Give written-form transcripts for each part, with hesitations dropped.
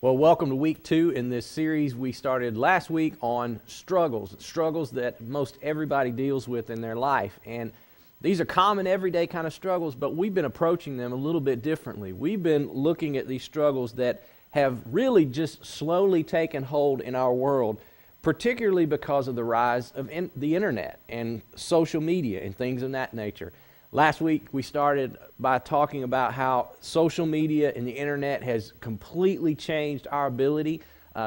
Well, welcome to week 2 in this series we started last week on struggles that most everybody deals with in their life. And these are common everyday kind of struggles, but we've been approaching them a little bit differently. We've been looking at these struggles that have really just slowly taken hold in our world, particularly because of the rise of the internet and social media and things of that nature. Last week, we started by talking about how social media and the internet has completely changed our ability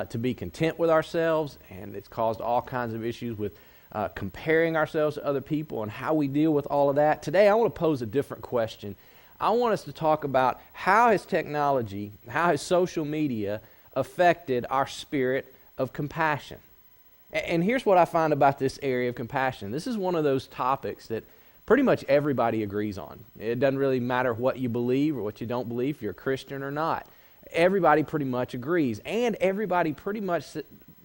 to be content with ourselves, and it's caused all kinds of issues with comparing ourselves to other people and how we deal with all of that. Today, I want to pose a different question. I want us to talk about how has technology, how has social media affected our spirit of compassion? And here's what I find about this area of compassion. This is one of those topics that pretty much everybody agrees on. It doesn't really matter what you believe or what you don't believe, if you're a Christian or not. Everybody pretty much agrees, and everybody pretty much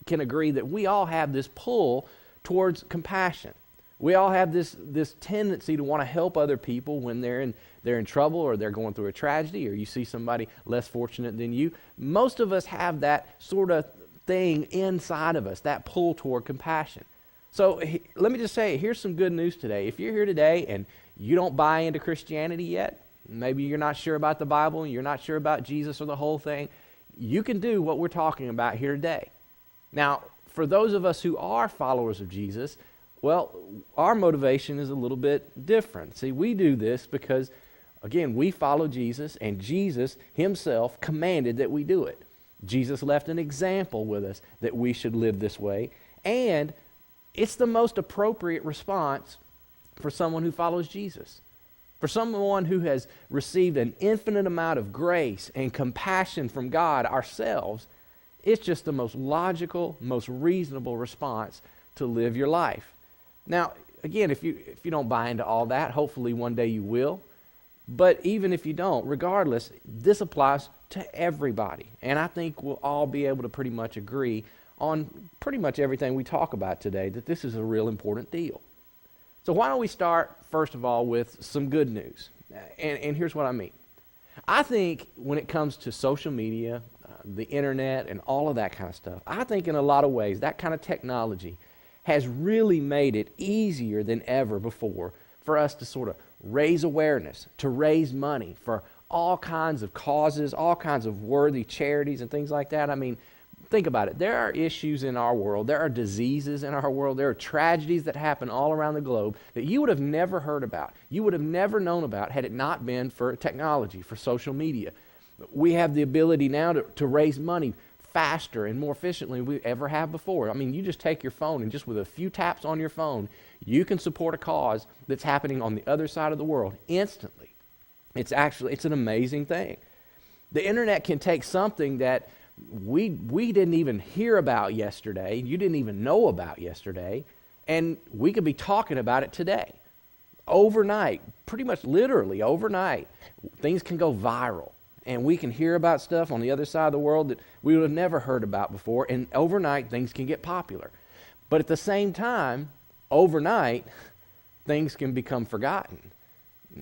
can agree that we all have this pull towards compassion. We all have this tendency to want to help other people when they're in trouble or they're going through a tragedy, or you see somebody less fortunate than you. Most of us have that sort of thing inside of us, that pull toward compassion. So let me just say, here's some good news today. If you're here today and you don't buy into Christianity yet, maybe you're not sure about the Bible, you're not sure about Jesus or the whole thing, you can do what we're talking about here today. Now, for those of us who are followers of Jesus, well, our motivation is a little bit different. See, we do this because, again, we follow Jesus, and Jesus himself commanded that we do it. Jesus left an example with us that we should live this way, and it's the most appropriate response for someone who follows Jesus. For someone who has received an infinite amount of grace and compassion from God ourselves, it's just the most logical, most reasonable response to live your life. Now, again, if you don't buy into all that, hopefully one day you will. But even if you don't, regardless, this applies to everybody. And I think we'll all be able to pretty much agree on pretty much everything we talk about today, that this is a real important deal. So why don't we start, first of all, with some good news. And here's what I mean. I think when it comes to social media, the internet, and all of that kind of stuff, I think in a lot of ways that kind of technology has really made it easier than ever before for us to sort of raise awareness, to raise money for all kinds of causes, all kinds of worthy charities and things like that. I mean, think about it. There are issues in our world. There are diseases in our world. There are tragedies that happen all around the globe that you would have never heard about. You would have never known about had it not been for technology, for social media. We have the ability now to raise money faster and more efficiently than we ever have before. I mean, you just take your phone and just with a few taps on your phone, you can support a cause that's happening on the other side of the world instantly. It's an amazing thing. The internet can take something that we didn't even hear about yesterday, you didn't even know about yesterday, and we could be talking about it today. Overnight, pretty much literally overnight, things can go viral, and we can hear about stuff on the other side of the world that we would have never heard about before, and overnight things can get popular. But at the same time, overnight, things can become forgotten.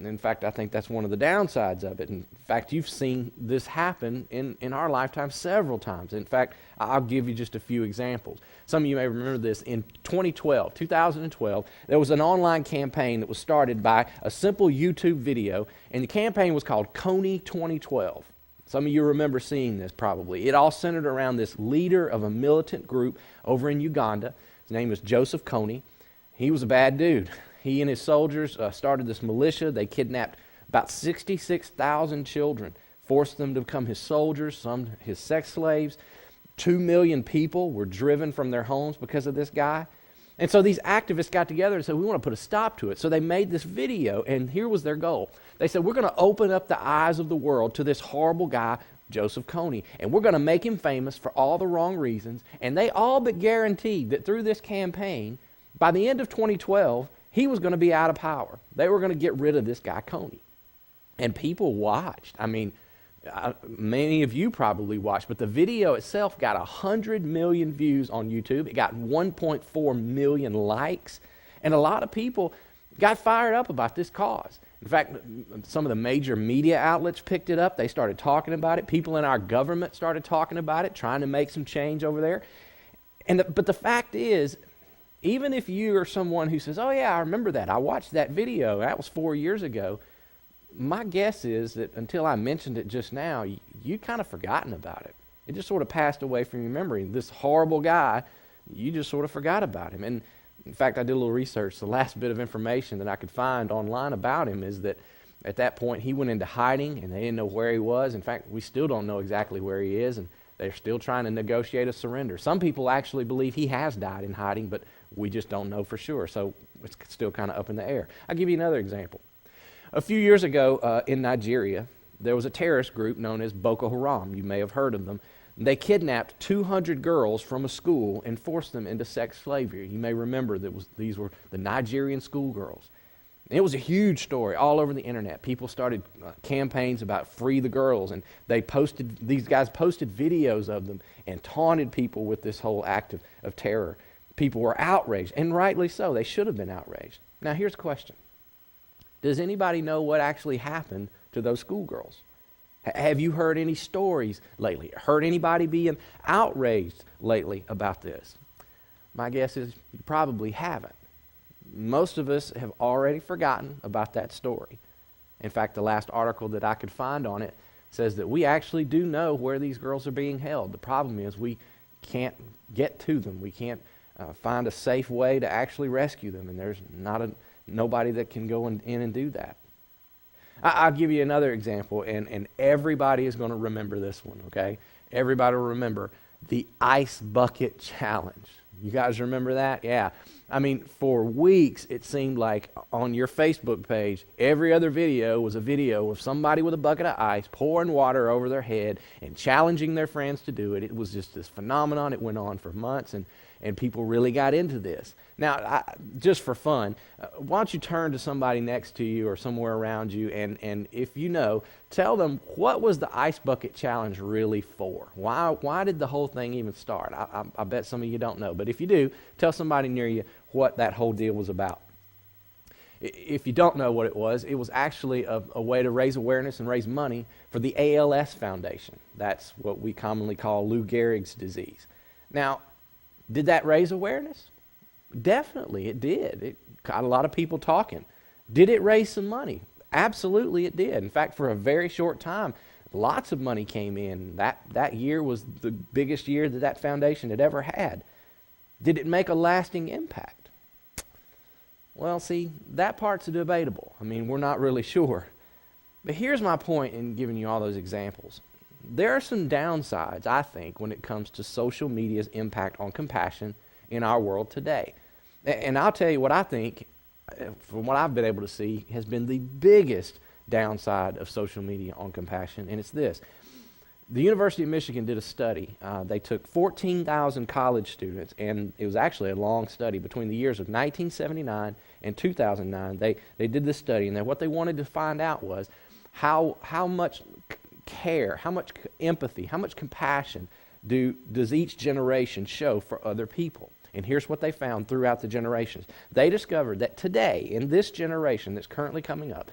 In fact, I think that's one of the downsides of it. In fact, you've seen this happen in our lifetime several times. In fact, I'll give you just a few examples. Some of you may remember this. In 2012, there was an online campaign that was started by a simple YouTube video, and the campaign was called Kony 2012. Some of you remember seeing this probably. It all centered around this leader of a militant group over in Uganda. His name was Joseph Kony. He was a bad dude. He and his soldiers started this militia. They kidnapped about 66,000 children, forced them to become his soldiers, some his sex slaves. 2 million people were driven from their homes because of this guy. And so these activists got together and said, we want to put a stop to it. So they made this video, and here was their goal. They said, we're going to open up the eyes of the world to this horrible guy, Joseph Kony, and we're going to make him famous for all the wrong reasons. And they all but guaranteed that through this campaign, by the end of 2012, he was going to be out of power. They were going to get rid of this guy, Kony. And people watched. I mean, many of you probably watched, but the video itself got 100 million views on YouTube. It got 1.4 million likes. And a lot of people got fired up about this cause. In fact, some of the major media outlets picked it up. They started talking about it. People in our government started talking about it, trying to make some change over there. But the fact is, even if you are someone who says, oh yeah, I remember that, I watched that video, that was 4 years ago, my guess is that until I mentioned it just now, you'd kind of forgotten about it. It just sort of passed away from your memory. This horrible guy, you just sort of forgot about him. And in fact, I did a little research. The last bit of information that I could find online about him is that at that point he went into hiding and they didn't know where he was. In fact, we still don't know exactly where he is, and they're still trying to negotiate a surrender. Some people actually believe he has died in hiding, but we just don't know for sure. So it's still kind of up in the air. I'll give you another example. A few years ago in Nigeria, there was a terrorist group known as Boko Haram. You may have heard of them. They kidnapped 200 girls from a school and forced them into sex slavery. You may remember that these were the Nigerian schoolgirls. It was a huge story all over the internet. People started campaigns about free the girls, and these guys posted videos of them and taunted people with this whole act of terror. People were outraged, and rightly so. They should have been outraged. Now here's the question. Does anybody know what actually happened to those schoolgirls? Have you heard any stories lately? Heard anybody being outraged lately about this? My guess is you probably haven't. Most of us have already forgotten about that story. In fact, the last article that I could find on it says that we actually do know where these girls are being held. The problem is we can't get to them. We can't find a safe way to actually rescue them, and there's nobody that can go in and do that. I'll give you another example, and everybody is going to remember this one, okay? Everybody will remember the Ice Bucket Challenge. You guys remember that? Yeah. I mean, for weeks, it seemed like on your Facebook page, every other video was a video of somebody with a bucket of ice pouring water over their head and challenging their friends to do it. It was just this phenomenon. It went on for months, and people really got into this. Now, just for fun, why don't you turn to somebody next to you or somewhere around you, and if you know, tell them, what was the Ice Bucket Challenge really for? Why did the whole thing even start? I bet some of you don't know, but if you do, tell somebody near you what that whole deal was about. If you don't know what it was actually a way to raise awareness and raise money for the ALS Foundation. That's what we commonly call Lou Gehrig's disease. Now, did that raise awareness? Definitely, it did. It got a lot of people talking. Did it raise some money? Absolutely, it did. In fact, for a very short time, lots of money came in. That year was the biggest year that foundation had ever had. Did it make a lasting impact? Well, see, that part's debatable. I mean, we're not really sure. But here's my point in giving you all those examples. There are some downsides, I think, when it comes to social media's impact on compassion in our world today. And I'll tell you what I think, from what I've been able to see, has been the biggest downside of social media on compassion, and it's this. The University of Michigan did a study. They took 14,000 college students, and it was actually a long study. Between the years of 1979 and 2009, they did this study, and what they wanted to find out was how much care, how much empathy, how much compassion does each generation show for other people. And here's what they found throughout the generations. They discovered that today, in this generation that's currently coming up,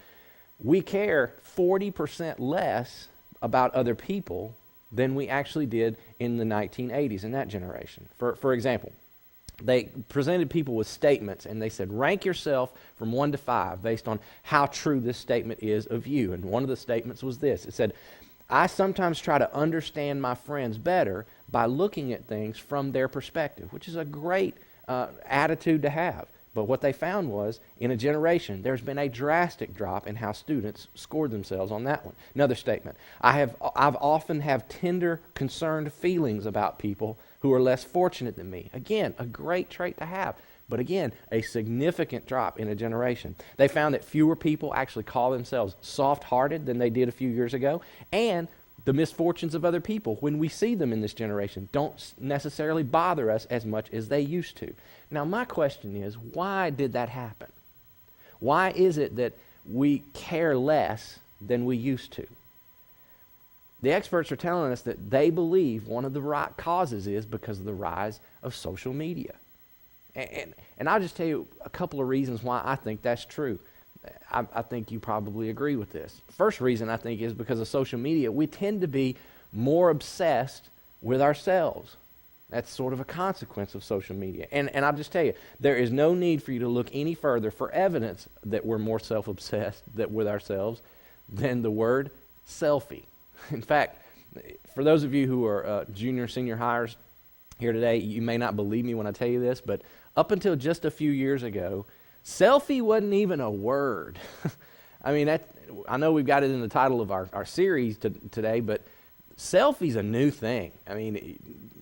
we care 40% less about other people than we actually did in the 1980s in that generation. For example, they presented people with statements, and they said, rank yourself from 1 to 5 based on how true this statement is of you. And one of the statements was this. It said, I sometimes try to understand my friends better by looking at things from their perspective, which is a great attitude to have. But what they found was, in a generation, there's been a drastic drop in how students scored themselves on that one. Another statement, I've often have tender, concerned feelings about people who are less fortunate than me. Again, a great trait to have. But again, a significant drop in a generation. They found that fewer people actually call themselves soft-hearted than they did a few years ago, and the misfortunes of other people, when we see them in this generation, don't necessarily bother us as much as they used to. Now, my question is, why did that happen? Why is it that we care less than we used to? The experts are telling us that they believe one of the causes is because of the rise of social media. And I'll just tell you a couple of reasons why I think that's true. I think you probably agree with this. First reason I think is because of social media. We tend to be more obsessed with ourselves. That's sort of a consequence of social media. And I'll just tell you, there is no need for you to look any further for evidence that we're more self-obsessed with ourselves than the word selfie. In fact, for those of you who are junior, senior hires here today, you may not believe me when I tell you this, but up until just a few years ago, selfie wasn't even a word. I mean, I know we've got it in the title of our series today, but selfie's a new thing. I mean,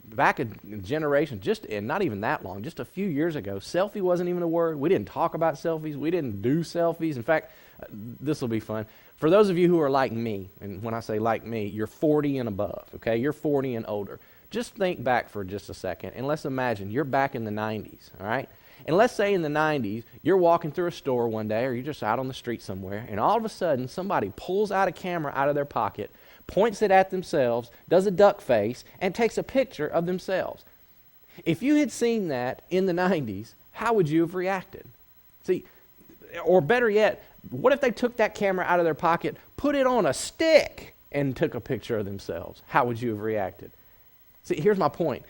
back a generation, and not even that long, just a few years ago, selfie wasn't even a word. We didn't talk about selfies. We didn't do selfies. In fact, this will be fun. For those of you who are like me, and when I say like me, you're 40 and above, okay? You're 40 and older. Just think back for just a second, and let's imagine you're back in the 90s, all right? And let's say in the 90s, you're walking through a store one day, or you're just out on the street somewhere, and all of a sudden, somebody pulls out a camera out of their pocket, points it at themselves, does a duck face, and takes a picture of themselves. If you had seen that in the 90s, how would you have reacted? See, or better yet, what if they took that camera out of their pocket, put it on a stick, and took a picture of themselves? How would you have reacted? See, here's my point.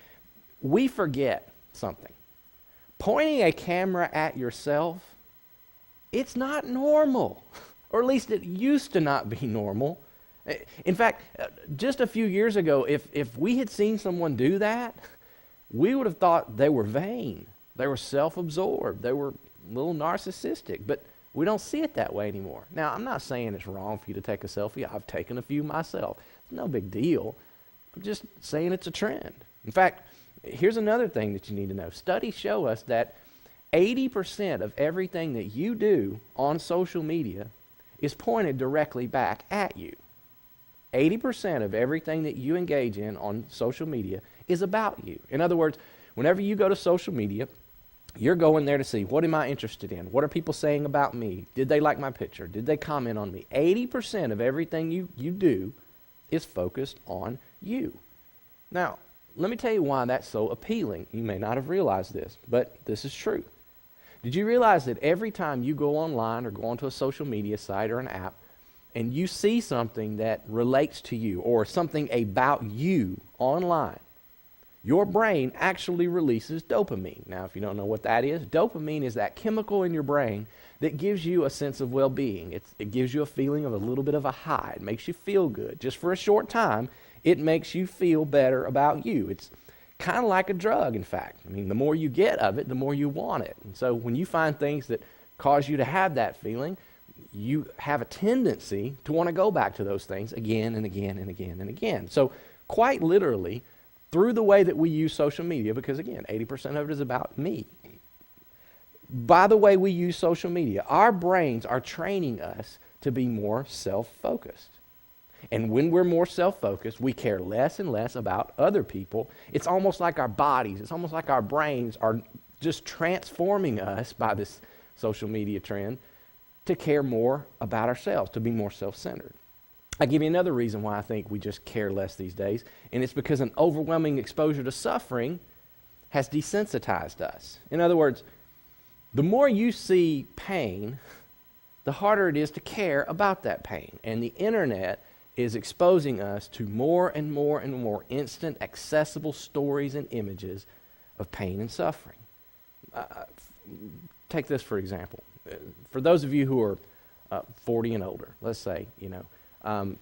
We forget something. Pointing a camera at yourself, it's not normal. Or at least it used to not be normal. In fact, just a few years ago, if we had seen someone do that, we would have thought they were vain. They were self-absorbed. They were a little narcissistic. But we don't see it that way anymore. Now, I'm not saying it's wrong for you to take a selfie. I've taken a few myself. It's no big deal. I'm just saying it's a trend. In fact, here's another thing that you need to know. Studies show us that 80% of everything that you do on social media is pointed directly back at you. 80% of everything that you engage in on social media is about you. In other words, whenever you go to social media, you're going there to see, what am I interested in? What are people saying about me? Did they like my picture? Did they comment on me? 80% of everything you do is focused on you. Now, let me tell you why that's so appealing. You may not have realized this, but this is true. Did you realize that every time you go online or go onto a social media site or an app, and you see something that relates to you or something about you online, your brain actually releases dopamine. Now, if you don't know what that is, dopamine is that chemical in your brain that gives you a sense of well-being. It gives you a feeling of a little bit of a high. It makes you feel good. Just for a short time, it makes you feel better about you. It's kind of like a drug, in fact. I mean, the more you get of it, the more you want it. And so when you find things that cause you to have that feeling, you have a tendency to want to go back to those things again and again and again and again. So quite literally, through the way that we use social media, because again, 80% of it is about me. By the way we use social media, our brains are training us to be more self-focused. And when we're more self-focused, we care less and less about other people. It's almost like our bodies, it's almost like our brains are just transforming us by this social media trend to care more about ourselves, to be more self-centered. I'll give you another reason why I think we just care less these days, and it's because an overwhelming exposure to suffering has desensitized us. In other words, the more you see pain, the harder it is to care about that pain. And the internet is exposing us to more and more and more instant, accessible stories and images of pain and suffering. Take this for example. For those of you who are 40 and older, let's say, you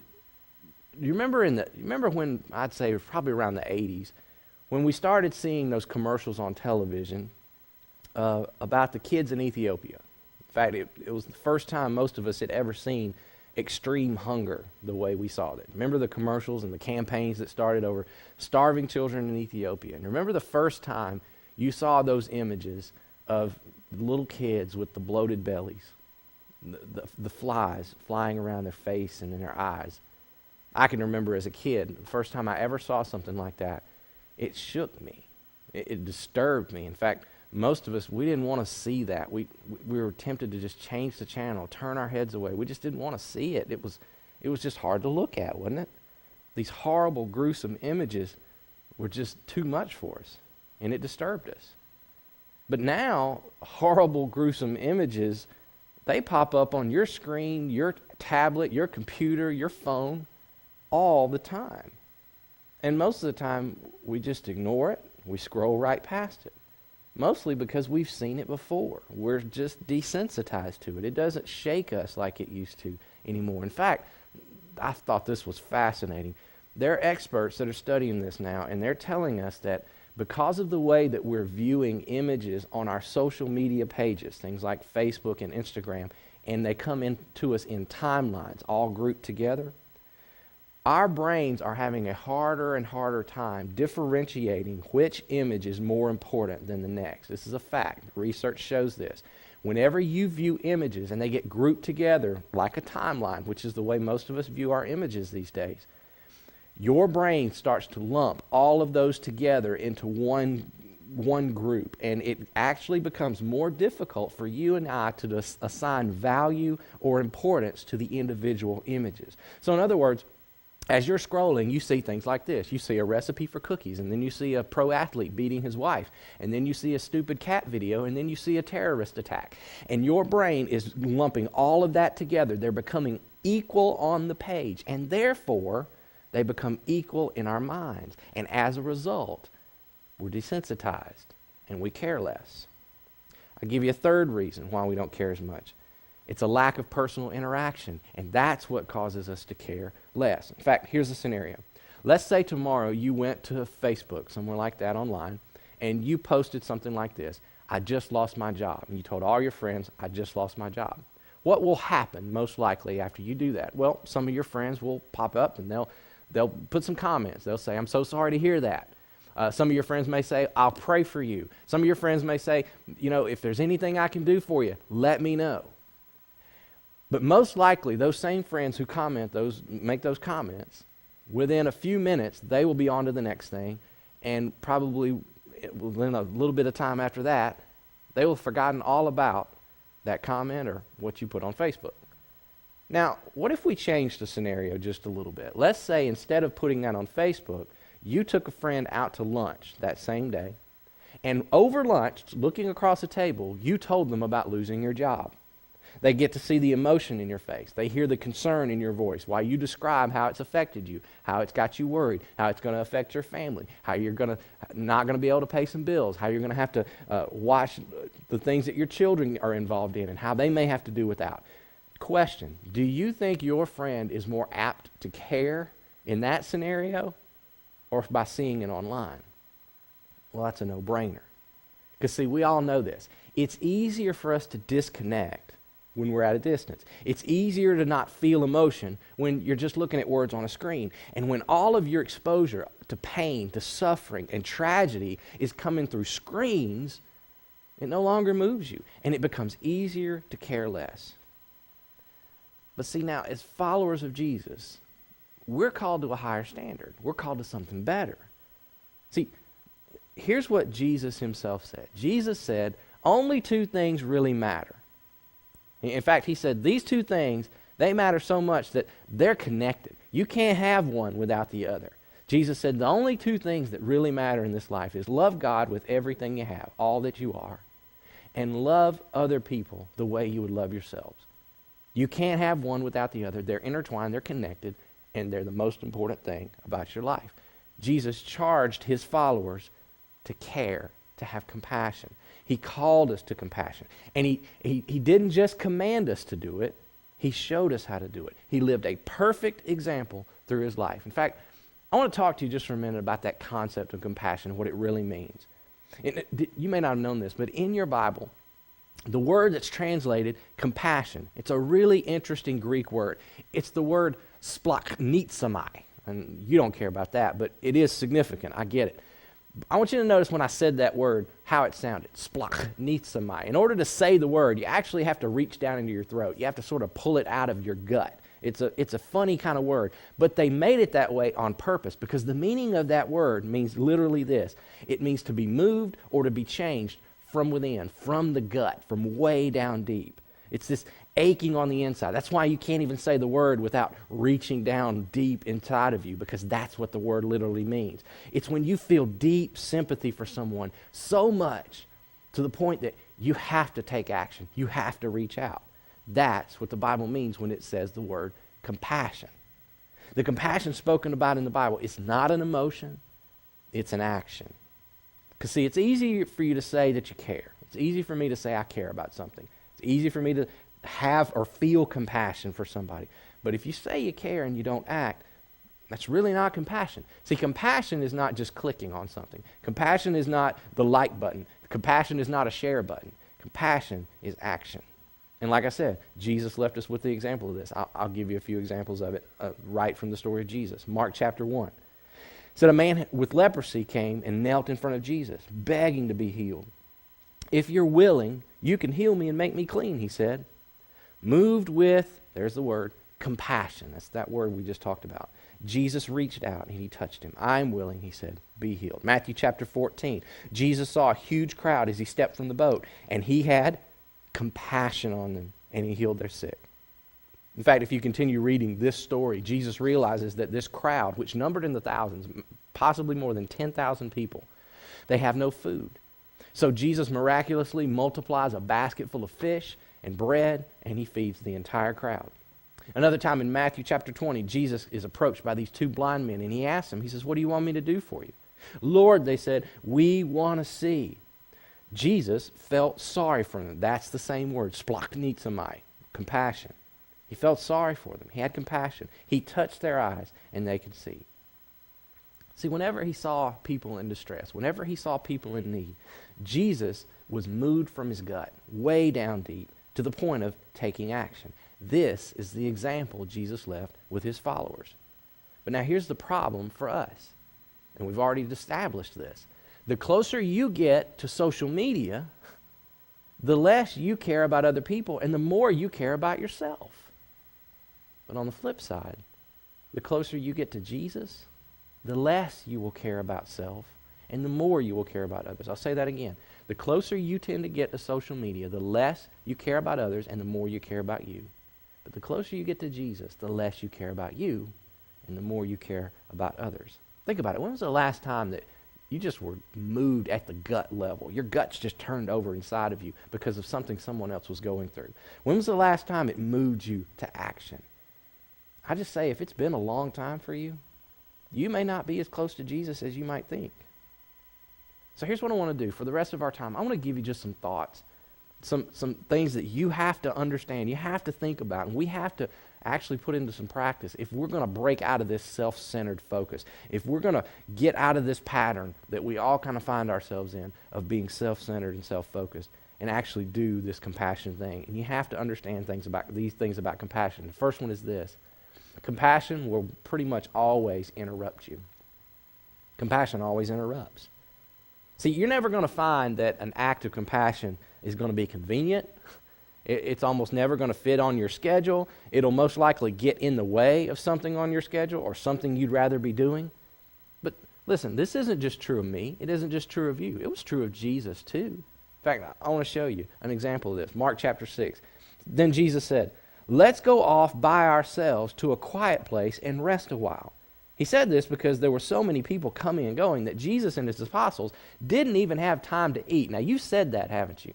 remember when, I'd say probably around the 80s, when we started seeing those commercials on television about the kids in Ethiopia. In fact, it was the first time most of us had ever seen extreme hunger the way we saw it. Remember the commercials and the campaigns that started over starving children in Ethiopia? And remember the first time you saw those images of little kids with the bloated bellies, the flies flying around their face and in their eyes. I can remember as a kid, the first time I ever saw something like that, it shook me. It disturbed me. In fact, most of us, we didn't want to see that. We were tempted to just change the channel, turn our heads away. We just didn't want to see it. It was just hard to look at, wasn't it? These horrible, gruesome images were just too much for us, and it disturbed us. But now, horrible, gruesome images, they pop up on your screen, your tablet, your computer, your phone, all the time. And most of the time, we just ignore it. We scroll right past it. Mostly because we've seen it before. We're just desensitized to it. It doesn't shake us like it used to anymore. In fact, I thought this was fascinating. There are experts that are studying this now, and they're telling us that because of the way that we're viewing images on our social media pages, things like Facebook and Instagram, and they come into us in timelines, all grouped together, our brains are having a harder and harder time differentiating which image is more important than the next. This is a fact. Research shows this. Whenever you view images and they get grouped together like a timeline, which is the way most of us view our images these days, your brain starts to lump all of those together into one group, and it actually becomes more difficult for you and I to assign value or importance to the individual images. So in other words, as you're scrolling, you see things like this. You see a recipe for cookies, and then you see a pro athlete beating his wife, and then you see a stupid cat video, and then you see a terrorist attack. And your brain is lumping all of that together. They're becoming equal on the page, and therefore, they become equal in our minds. And as a result, we're desensitized, and we care less. I'll give you a third reason why we don't care as much. It's a lack of personal interaction, and that's what causes us to care less. In fact, here's a scenario. Let's say tomorrow you went to Facebook, somewhere like that online, and you posted something like this: I just lost my job. And you told all your friends, I just lost my job. What will happen most likely after you do that? Well, some of your friends will pop up and they'll put some comments. They'll say, I'm so sorry to hear that. Some of your friends may say, I'll pray for you. Some of your friends may say, if there's anything I can do for you, let me know. But most likely, those same friends who make those comments, within a few minutes, they will be on to the next thing, and probably within a little bit of time after that, they will have forgotten all about that comment or what you put on Facebook. Now, what if we changed the scenario just a little bit? Let's say instead of putting that on Facebook, you took a friend out to lunch that same day, and over lunch, looking across the table, you told them about losing your job. They get to see the emotion in your face. They hear the concern in your voice while you describe how it's affected you, how it's got you worried, how it's going to affect your family, how you're not going to be able to pay some bills, how you're going to have to watch the things that your children are involved in, and how they may have to do without. Question: do you think your friend is more apt to care in that scenario or by seeing it online? Well, that's a no-brainer. Because see, we all know this. It's easier for us to disconnect when we're at a distance. It's easier to not feel emotion when you're just looking at words on a screen. And when all of your exposure to pain, to suffering, and tragedy is coming through screens, it no longer moves you, and it becomes easier to care less. But see, now, as followers of Jesus, we're called to a higher standard. We're called to something better. See, here's what Jesus himself said. Jesus said, only two things really matter. In fact, he said these two things, they matter so much that they're connected. You can't have one without the other. Jesus said the only two things that really matter in this life is love God with everything you have, all that you are, and love other people the way you would love yourselves. You can't have one without the other. They're intertwined, they're connected, and they're the most important thing about your life. Jesus charged his followers to care, to have compassion. He called us to compassion. And he didn't just command us to do it, he showed us how to do it. He lived a perfect example through his life. In fact, I want to talk to you just for a minute about that concept of compassion, what it really means. You may not have known this, but in your Bible, the word that's translated compassion, it's a really interesting Greek word. It's the word splachnizomai. And you don't care about that, but it is significant. I get it. I want you to notice when I said that word, how it sounded. Splachnizomai. In order to say the word, you actually have to reach down into your throat. You have to sort of pull it out of your gut. It's a funny kind of word. But they made it that way on purpose because the meaning of that word means literally this. It means to be moved or to be changed from within, from the gut, from way down deep. It's this aching on the inside. That's why you can't even say the word without reaching down deep inside of you, because that's what the word literally means. It's when you feel deep sympathy for someone so much to the point that you have to take action. You have to reach out. That's what the Bible means when it says the word compassion. The compassion spoken about in the Bible is not an emotion, it's an action. Because see, it's easy for you to say that you care. It's easy for me to say I care about something. It's easy for me to have or feel compassion for somebody. But if you say you care and you don't act, that's really not compassion. See, compassion is not just clicking on something. Compassion is not the like button. Compassion is not a share button. Compassion is action. And like I said, Jesus left us with the example of this. I'll give you a few examples of it right from the story of Jesus. Mark chapter 1. It said a man with leprosy came and knelt in front of Jesus, begging to be healed. If you're willing, you can heal me and make me clean, he said. Moved with, there's the word, compassion. That's that word we just talked about. Jesus reached out and he touched him. I'm willing, he said, be healed. Matthew chapter 14. Jesus saw a huge crowd as he stepped from the boat, and he had compassion on them, and he healed their sick. In fact, if you continue reading this story, Jesus realizes that this crowd, which numbered in the thousands, possibly more than 10,000 people, they have no food. So Jesus miraculously multiplies a basket full of fish and bread, and he feeds the entire crowd. Another time in Matthew chapter 20, Jesus is approached by these two blind men, and he asks them, he says, what do you want me to do for you? Lord, they said, we want to see. Jesus felt sorry for them. That's the same word, splachnitzomai, compassion. He felt sorry for them. He had compassion. He touched their eyes, and they could see. See, whenever he saw people in distress, whenever he saw people in need, Jesus was moved from his gut, way down deep, to the point of taking action. This is the example Jesus left with his followers. But now here's the problem for us, and we've already established this. The closer you get to social media, the less you care about other people and the more you care about yourself. But on the flip side, the closer you get to Jesus, the less you will care about self and the more you will care about others. I'll say that again. The closer you tend to get to social media, the less you care about others and the more you care about you. But the closer you get to Jesus, the less you care about you and the more you care about others. Think about it. When was the last time that you just were moved at the gut level? Your guts just turned over inside of you because of something someone else was going through. When was the last time it moved you to action? I just say, if it's been a long time for you, you may not be as close to Jesus as you might think. So here's what I want to do. For the rest of our time, I want to give you just some thoughts, some things that you have to understand, you have to think about, and we have to actually put into some practice if we're going to break out of this self-centered focus, if we're going to get out of this pattern that we all kind of find ourselves in of being self-centered and self-focused and actually do this compassion thing. And you have to understand these things about compassion. The first one is this. Compassion will pretty much always interrupt you. Compassion always interrupts. See, you're never going to find that an act of compassion is going to be convenient. It's almost never going to fit on your schedule. It'll most likely get in the way of something on your schedule or something you'd rather be doing. But listen, this isn't just true of me. It isn't just true of you. It was true of Jesus too. In fact, I want to show you an example of this. Mark chapter 6. Then Jesus said, let's go off by ourselves to a quiet place and rest a while. He said this because there were so many people coming and going that Jesus and his apostles didn't even have time to eat. Now, you've said that, haven't you?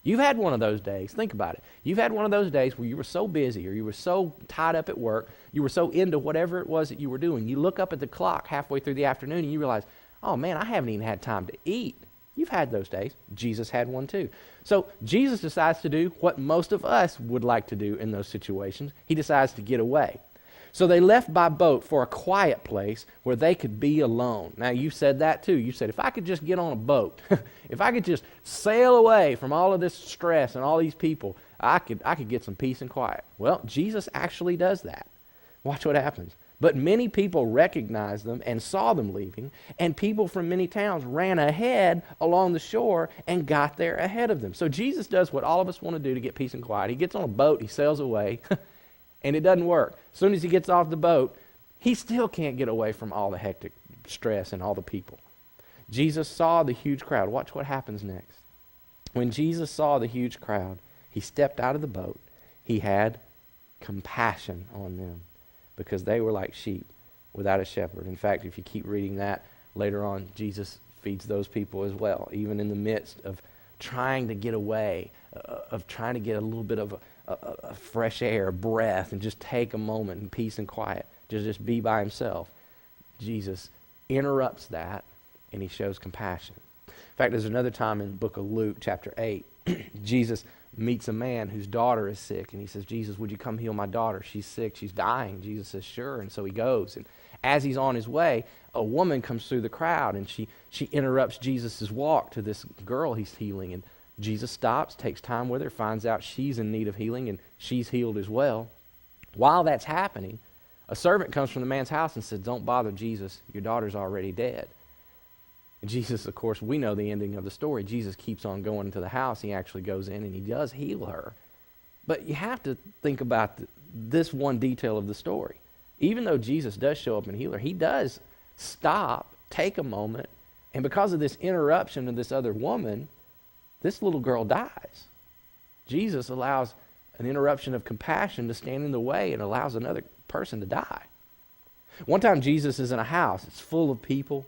You've had one of those days. Think about it. You've had one of those days where you were so busy or you were so tied up at work, you were so into whatever it was that you were doing. You look up at the clock halfway through the afternoon and you realize, oh man, I haven't even had time to eat. You've had those days. Jesus had one too. So Jesus decides to do what most of us would like to do in those situations. He decides to get away. So they left by boat for a quiet place where they could be alone. Now, you said that too. You said, if I could just get on a boat, if I could just sail away from all of this stress and all these people, I could get some peace and quiet. Well, Jesus actually does that. Watch what happens. But many people recognized them and saw them leaving, and people from many towns ran ahead along the shore and got there ahead of them. So Jesus does what all of us want to do to get peace and quiet. He gets on a boat, he sails away, and it doesn't work. As soon as he gets off the boat, he still can't get away from all the hectic stress and all the people. Jesus saw the huge crowd. Watch what happens next. When Jesus saw the huge crowd, he stepped out of the boat. He had compassion on them, because they were like sheep without a shepherd. In fact, if you keep reading that, later on, Jesus feeds those people as well, even in the midst of trying to get away, of trying to get a little bit of a fresh air, a breath, and just take a moment in peace and quiet, just be by himself. Jesus interrupts that, and he shows compassion. In fact, there's another time in the book of Luke, chapter 8, Jesus meets a man whose daughter is sick, and he says, Jesus, would you come heal my daughter? She's sick, she's dying. Jesus says, sure, and so he goes. And as he's on his way, a woman comes through the crowd, and she interrupts Jesus' walk to this girl he's healing, and Jesus stops, takes time with her, finds out she's in need of healing, and she's healed as well. While that's happening, a servant comes from the man's house and says, don't bother Jesus, your daughter's already dead. And Jesus, of course, we know the ending of the story. Jesus keeps on going into the house. He actually goes in and he does heal her. But you have to think about this one detail of the story. Even though Jesus does show up and heal her, he does stop, take a moment, and because of this interruption of this other woman, this little girl dies. Jesus allows an interruption of compassion to stand in the way and allows another person to die. One time Jesus is in a house. It's full of people.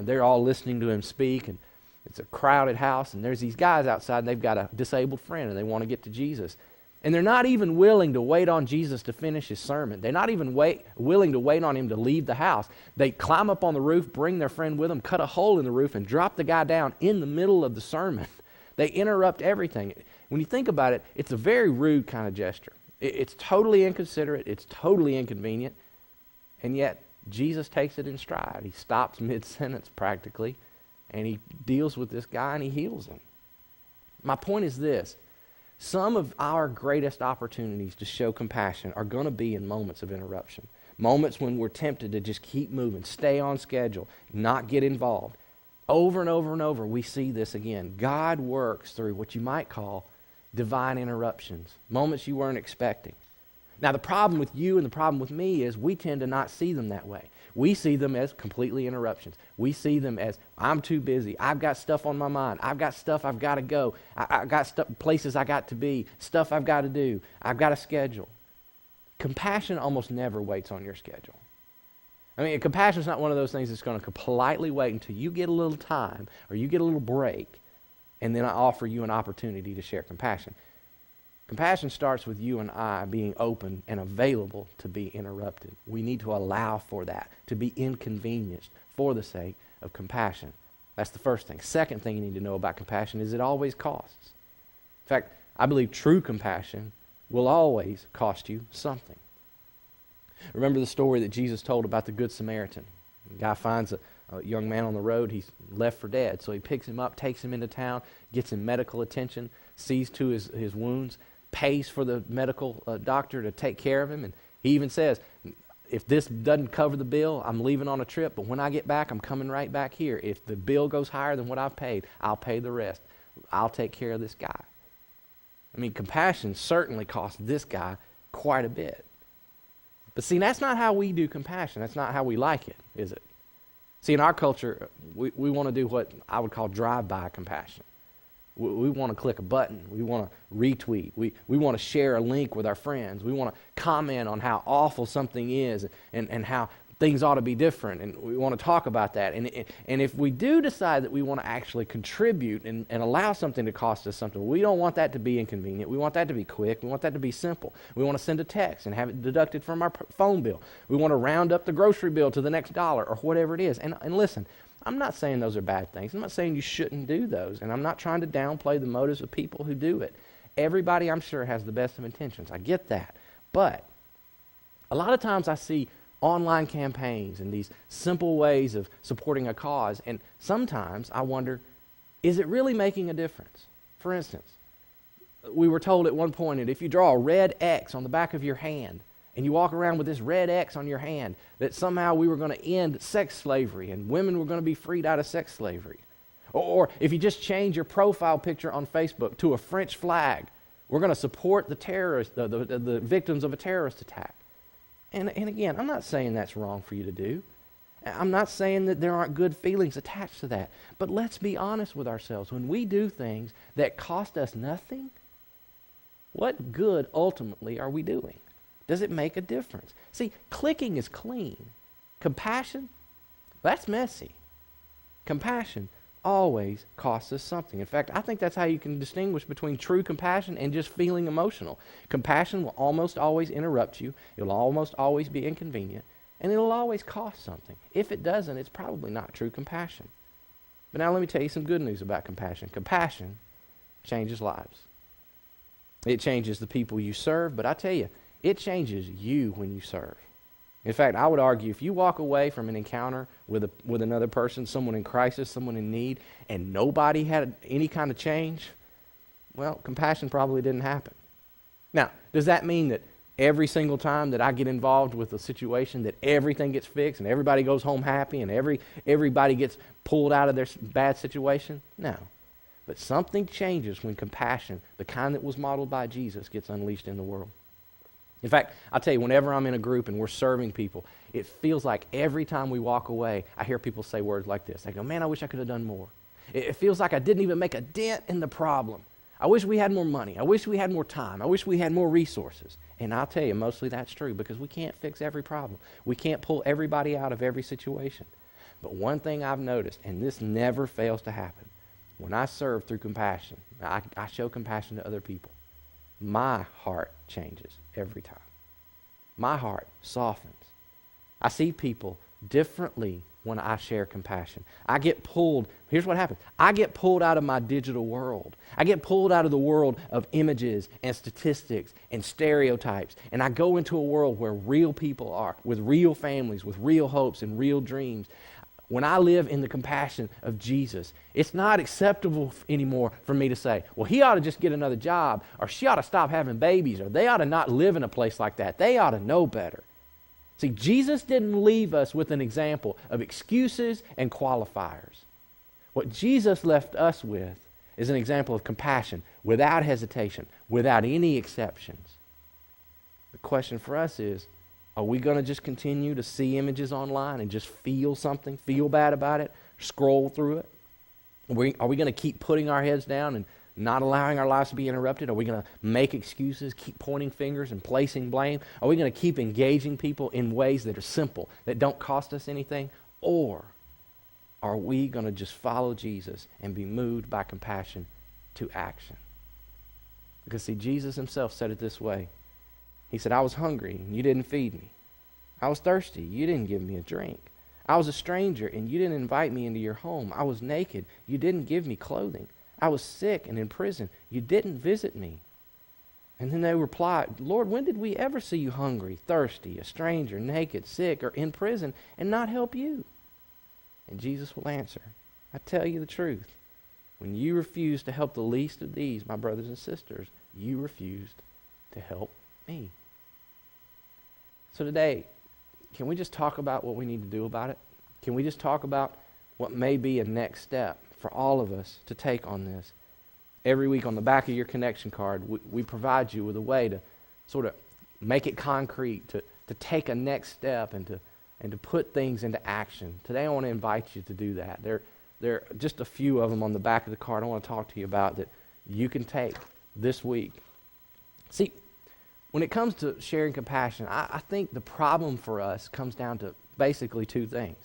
They're all listening to him speak, and it's a crowded house, and there's these guys outside, and they've got a disabled friend, and they want to get to Jesus. And they're not even willing to wait on Jesus to finish his sermon. They're not even willing to wait on him to leave the house. They climb up on the roof, bring their friend with them, cut a hole in the roof, and drop the guy down in the middle of the sermon. They interrupt everything. When you think about it, it's a very rude kind of gesture. It's totally inconsiderate. It's totally inconvenient. And yet, Jesus takes it in stride. He stops mid-sentence practically, and he deals with this guy and he heals him. My point is this. Some of our greatest opportunities to show compassion are going to be in moments of interruption. Moments when we're tempted to just keep moving, stay on schedule, not get involved. Over and over and over, we see this again. God works through what you might call divine interruptions, moments you weren't expecting. Now, the problem with you and the problem with me is we tend to not see them that way. We see them as completely interruptions. We see them as, I'm too busy. I've got stuff on my mind. I've got stuff I've got to go. I've got places I got to be, stuff I've got to do. I've got a schedule. Compassion almost never waits on your schedule. I mean, compassion is not one of those things that's going to politely wait until you get a little time or you get a little break, and then I offer you an opportunity to share compassion. Compassion starts with you and I being open and available to be interrupted. We need to allow for that, to be inconvenienced for the sake of compassion. That's the first thing. Second thing you need to know about compassion is it always costs. In fact, I believe true compassion will always cost you something. Remember the story that Jesus told about the Good Samaritan. The guy finds a young man on the road. He's left for dead. So he picks him up, takes him into town, gets him medical attention, sees to his wounds, pays for the medical doctor to take care of him. And he even says, if this doesn't cover the bill, I'm leaving on a trip. But when I get back, I'm coming right back here. If the bill goes higher than what I've paid, I'll pay the rest. I'll take care of this guy. I mean, compassion certainly cost this guy quite a bit. But see, that's not how we do compassion. That's not how we like it, is it? See, in our culture, we want to do what I would call drive-by compassion. We want to click a button. We want to retweet. We want to share a link with our friends. We want to comment on how awful something is and how things ought to be different. And we want to talk about that. And if we do decide that we want to actually contribute and allow something to cost us something, we don't want that to be inconvenient. We want that to be quick. We want that to be simple. We want to send a text and have it deducted from our phone bill. We want to round up the grocery bill to the next dollar or whatever it is. And listen, I'm not saying those are bad things. I'm not saying you shouldn't do those. And I'm not trying to downplay the motives of people who do it. Everybody, I'm sure, has the best of intentions. I get that. But a lot of times I see online campaigns and these simple ways of supporting a cause. And sometimes I wonder, is it really making a difference? For instance, we were told at one point that if you draw a red X on the back of your hand and you walk around with this red X on your hand, that somehow we were going to end sex slavery and women were going to be freed out of sex slavery. Or if you just change your profile picture on Facebook to a French flag, we're going to support the terrorists, the victims of a terrorist attack. And again, I'm not saying that's wrong for you to do. I'm not saying that there aren't good feelings attached to that. But let's be honest with ourselves. When we do things that cost us nothing, what good ultimately are we doing? Does it make a difference? See, clicking is clean. Compassion, that's messy. Compassion always costs us something. In fact, I think that's how you can distinguish between true compassion and just feeling emotional. Compassion will almost always interrupt you. It'll almost always be inconvenient. And it'll always cost something. If it doesn't, it's probably not true compassion. But now let me tell you some good news about compassion. Compassion changes lives. It changes the people you serve, but I tell you, it changes you when you serve. In fact, I would argue if you walk away from an encounter with another person, someone in crisis, someone in need, and nobody had any kind of change, well, compassion probably didn't happen. Now, does that mean that every single time that I get involved with a situation that everything gets fixed and everybody goes home happy and everybody gets pulled out of their bad situation? No. But something changes when compassion, the kind that was modeled by Jesus, gets unleashed in the world. In fact, I'll tell you, whenever I'm in a group and we're serving people, it feels like every time we walk away, I hear people say words like this. They go, man, I wish I could have done more. It feels like I didn't even make a dent in the problem. I wish we had more money. I wish we had more time. I wish we had more resources. And I'll tell you, mostly that's true because we can't fix every problem. We can't pull everybody out of every situation. But one thing I've noticed, and this never fails to happen, when I serve through compassion, I show compassion to other people, my heart changes every time. My heart softens. I see people differently when I share compassion. I get pulled, here's what happens. I get pulled out of my digital world. I get pulled out of the world of images and statistics and stereotypes. And I go into a world where real people are, with real families, with real hopes and real dreams. When I live in the compassion of Jesus, it's not acceptable anymore for me to say, well, he ought to just get another job, or she ought to stop having babies, or they ought to not live in a place like that. They ought to know better. See, Jesus didn't leave us with an example of excuses and qualifiers. What Jesus left us with is an example of compassion without hesitation, without any exceptions. The question for us is, are we going to just continue to see images online and just feel something, feel bad about it, scroll through it? Are we going to keep putting our heads down and not allowing our lives to be interrupted? Are we going to make excuses, keep pointing fingers and placing blame? Are we going to keep engaging people in ways that are simple, that don't cost us anything? Or are we going to just follow Jesus and be moved by compassion to action? Because see, Jesus himself said it this way. He said, I was hungry and you didn't feed me. I was thirsty, you didn't give me a drink. I was a stranger and you didn't invite me into your home. I was naked, you didn't give me clothing. I was sick and in prison, you didn't visit me. And then they replied, Lord, when did we ever see you hungry, thirsty, a stranger, naked, sick, or in prison and not help you? And Jesus will answer, I tell you the truth. When you refused to help the least of these, my brothers and sisters, you refused to help me. So today, can we just talk about what we need to do about it? Can we just talk about what may be a next step for all of us to take on this? Every week on the back of your connection card, we provide you with a way to sort of make it concrete, to take a next step and to put things into action. Today I want to invite you to do that. There are just a few of them on the back of the card I want to talk to you about that you can take this week. See, when it comes to sharing compassion, I think the problem for us comes down to basically two things.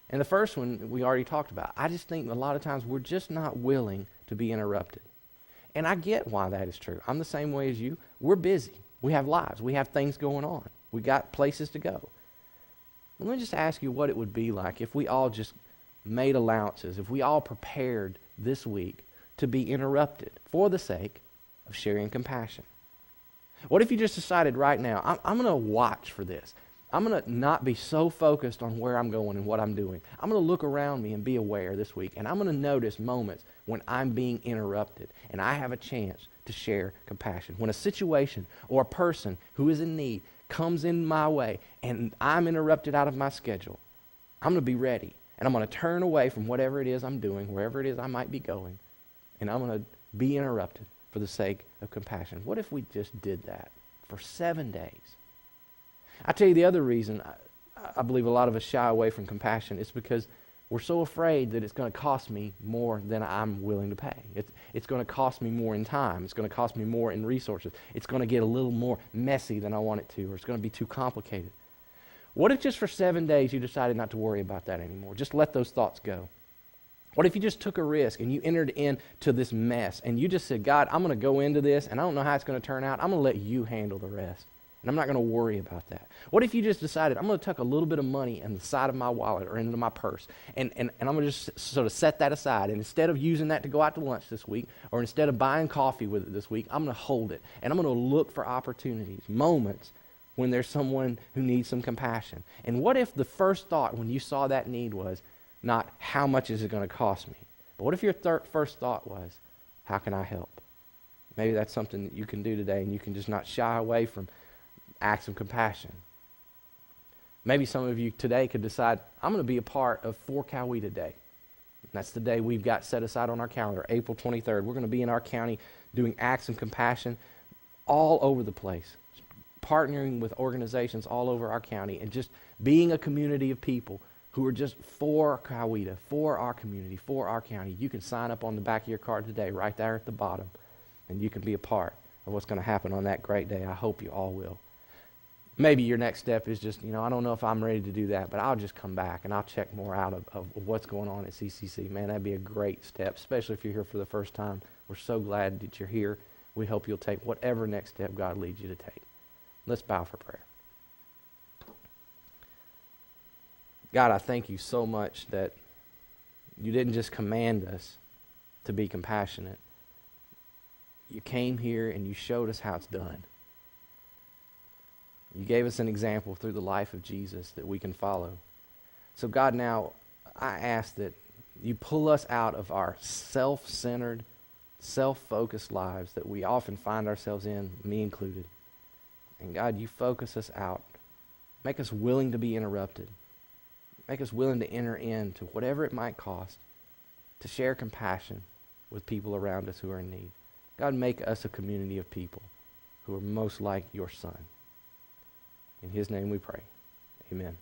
And the first one we already talked about. I just think a lot of times we're just not willing to be interrupted. And I get why that is true. I'm the same way as you. We're busy. We have lives. We have things going on. We got places to go. Let me just ask you what it would be like if we all just made allowances, if we all prepared this week to be interrupted for the sake of sharing compassion. What if you just decided right now, I'm going to watch for this. I'm going to not be so focused on where I'm going and what I'm doing. I'm going to look around me and be aware this week. And I'm going to notice moments when I'm being interrupted and I have a chance to share compassion. When a situation or a person who is in need comes in my way and I'm interrupted out of my schedule, I'm going to be ready. And I'm going to turn away from whatever it is I'm doing, wherever it is I might be going. And I'm going to be interrupted for the sake of compassion. What if we just did that for 7 days? I tell you the other reason I believe a lot of us shy away from compassion is because we're so afraid that it's going to cost me more than I'm willing to pay. It's going to cost me more in time. It's going to cost me more in resources. It's going to get a little more messy than I want it to, or it's going to be too complicated. What if just for 7 days you decided not to worry about that anymore? Just let those thoughts go. What if you just took a risk and you entered into this mess and you just said, God, I'm going to go into this and I don't know how it's going to turn out. I'm going to let you handle the rest. And I'm not going to worry about that. What if you just decided, I'm going to tuck a little bit of money in the side of my wallet or into my purse, and I'm going to just sort of set that aside. And instead of using that to go out to lunch this week, or instead of buying coffee with it this week, I'm going to hold it. And I'm going to look for opportunities, moments, when there's someone who needs some compassion. And what if the first thought when you saw that need was not, how much is it going to cost me? But what if your first thought was, how can I help? Maybe that's something that you can do today, and you can just not shy away from acts of compassion. Maybe some of you today could decide, I'm going to be a part of 4 Coweta Day. That's the day we've got set aside on our calendar, April 23rd. We're going to be in our county doing acts of compassion all over the place, partnering with organizations all over our county, and just being a community of people who are just for Coweta, for our community, for our county. You can sign up on the back of your card today, right there at the bottom, and you can be a part of what's going to happen on that great day. I hope you all will. Maybe your next step is just, I don't know if I'm ready to do that, but I'll just come back and I'll check more out of what's going on at CCC. Man, that'd be a great step, especially if you're here for the first time. We're so glad that you're here. We hope you'll take whatever next step God leads you to take. Let's bow for prayer. God, I thank you so much that you didn't just command us to be compassionate. You came here and you showed us how it's done. You gave us an example through the life of Jesus that we can follow. So God, now I ask that you pull us out of our self-centered, self-focused lives that we often find ourselves in, me included. And God, you focus us out. Make us willing to be interrupted. Make us willing to enter into whatever it might cost to share compassion with people around us who are in need. God, make us a community of people who are most like your Son. In his name we pray. Amen.